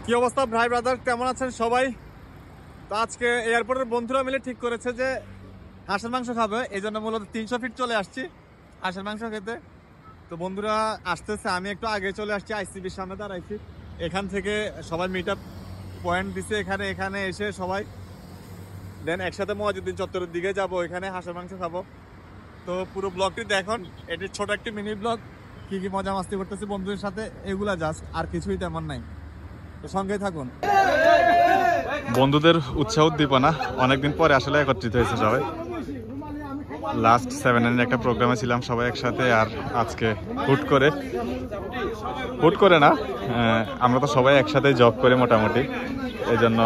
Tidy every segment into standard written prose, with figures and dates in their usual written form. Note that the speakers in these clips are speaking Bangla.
কি অবস্থা ভাই ব্রাদার, কেমন আছেন সবাই? তো আজকে এয়ারপোর্টের বন্ধুরা মিলে ঠিক করেছে যে হাঁসের মাংস খাবে, এই জন্য মূলত 300 ফিট চলে আসছি হাঁসের মাংস খেতে। তো বন্ধুরা আসতেছে, আমি একটু আগে চলে আসছি, আইসিবির সামনে দাঁড়াইছি। এখান থেকে সবাই মিট আপ পয়েন্ট দিছে, এখানে এসে সবাই দেন একসাথে মহাজুদ্দিন চত্বরের দিকে যাব, এখানে হাঁসের মাংস খাবো। তো পুরো ব্লগটি দেখুন, এটি ছোট একটি মিনি ব্লগ। কি কি মজা মাস্তি করতেছি বন্ধুদের সাথে, এগুলা জাস্ট, আর কিছুই তেমন নাই। তো সঙ্গে থাকুন। বন্ধুদের উৎসাহ উদ্দীপনা অনেকদিন পরে আসলে একত্রিত হয়েছে সবাই। লাস্ট 7 একটা প্রোগ্রামে ছিলাম সবাই একসাথে, আর আজকে হুট করে না, আমরা তো সবাই একসাথে জব করে মোটামুটি, এই জন্য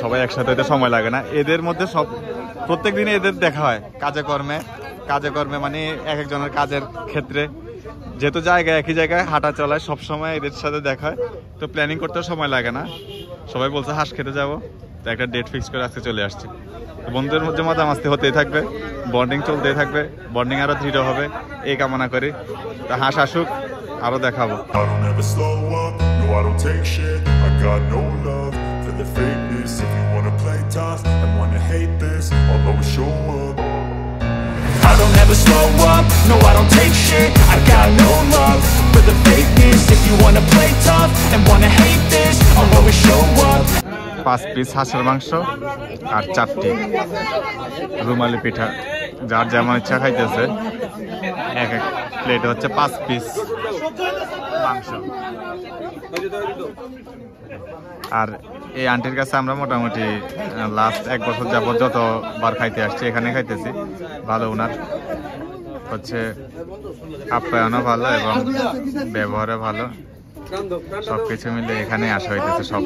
সবাই একসাথে হতে সময় লাগে না। এদের মধ্যে সব প্রত্যেক দিনে এদের দেখা হয় কাজে কর্মে, মানে এক একজনের কাজের ক্ষেত্রে, যেহেতু একই জায়গায় হাঁটা চলায়, সবসময় এদের সাথে দেখা হয়। তো প্ল্যানিং করতেও সময় লাগে না। সবাই বলছে হাঁস খেতে যাবো, তো একটা ডেট ফিক্স করে আজকে চলে আসছি। বন্ধুদের মধ্যে মজা মাস্তি হতেই থাকবে, বন্ডিং চলতেই থাকবে, বন্ডিং আরো দৃঢ় হবে এই কামনা করি। তো হাঁস আসুক, আরো দেখাবো। I don't ever slow up, no I don't take shit. I got no love for the fakeness. If you wanna play tough and wanna hate this, I'll always show up. 5 piece হাঁসের মাংস আর 4টি রুমালি পিঠা, যার যেমন ইচ্ছা খাইতেছে। এক প্লেটে হচ্ছে 5 পিস মাংস। আর এই আন্টির কাছে আমরা মোটামুটি লাস্ট 1 বছর যাবত যতবার খাইতে আসছি এখানে খাইতেছি। ভালো, ওনার হচ্ছে আপ্যায়নও ভালো এবং ব্যবহারও ভালো, সবকিছু মিলে এখানে আসা হইতেছে সব।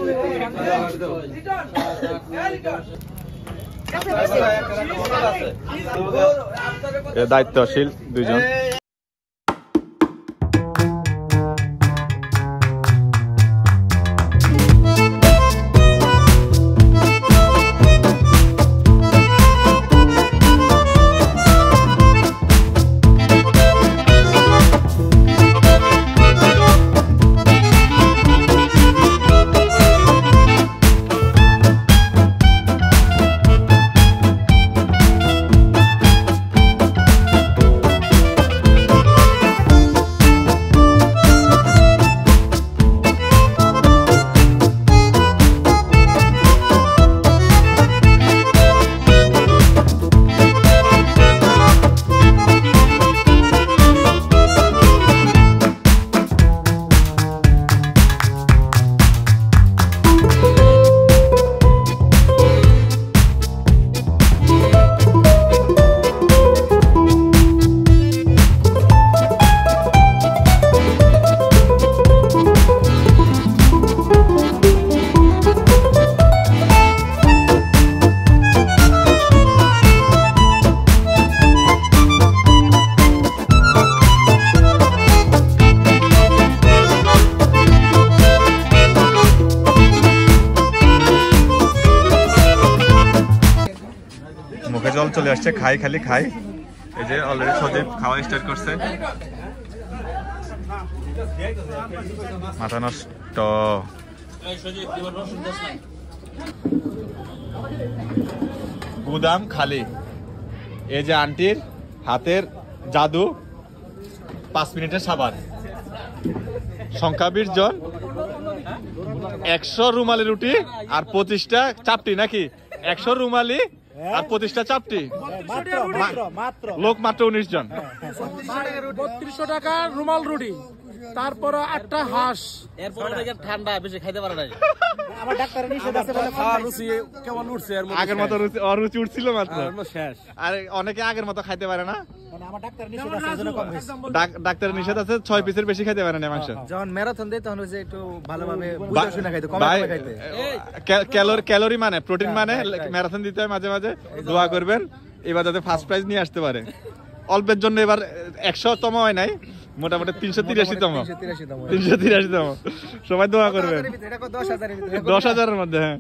দায়িত্বশীল দুইজন। মুখে জল চলে আসছে, খালি খাই। এই যে অলরেডি সজীব খাওয়া স্টার্ট করছে। মাথা নষ্ট। গুদাম খালি। এই যে আন্টির হাতের জাদু, 5 মিনিটের সাবান। সংখ্যা 20 জন, 100 রুমালি রুটি আর 25টা চাপটি, নাকি 100 রুমালি আর 25টা চাপটি, লোক মাত্র 19 জন। 3200 টাকা রুমাল রুটি, তারপর 8টা হাঁস। এরপর ঠান্ডা বেশি খাইতে পারে না। আমার ডাক্তার নিষেধ আছে বলে খাওয়া রুচি কেমন উঠছে, আগের মতো অরুচি উঠছিল মাত্র, শেষ। আর অনেকে আগের মতো খাইতে পারে না, মানে আমার ডাক্তার নিষেধ আছে এজন্য কম হইছে। ডাক্তারের নিষেধ আছে 6 পিসের বেশি খাইতে পারে না মাংস। যখন ম্যারাথন দেই তখন হচ্ছে একটু ভালোভাবে বুঝে শুনে খাইতে, কম খাইতে। ক্যালোরি মানে প্রোটিন মানে ম্যারাথন দিতে হয় মাঝে মাঝে। দোয়া করবেন এবার যাতে ফার্স্ট প্রাইজ নিয়ে আসতে পারে। অল্পের জন্য এবার 100তম হয় নাই, মোটামুটি 383তম। সবাই দোয়া করবেন 10,000-এর মধ্যে। হ্যাঁ,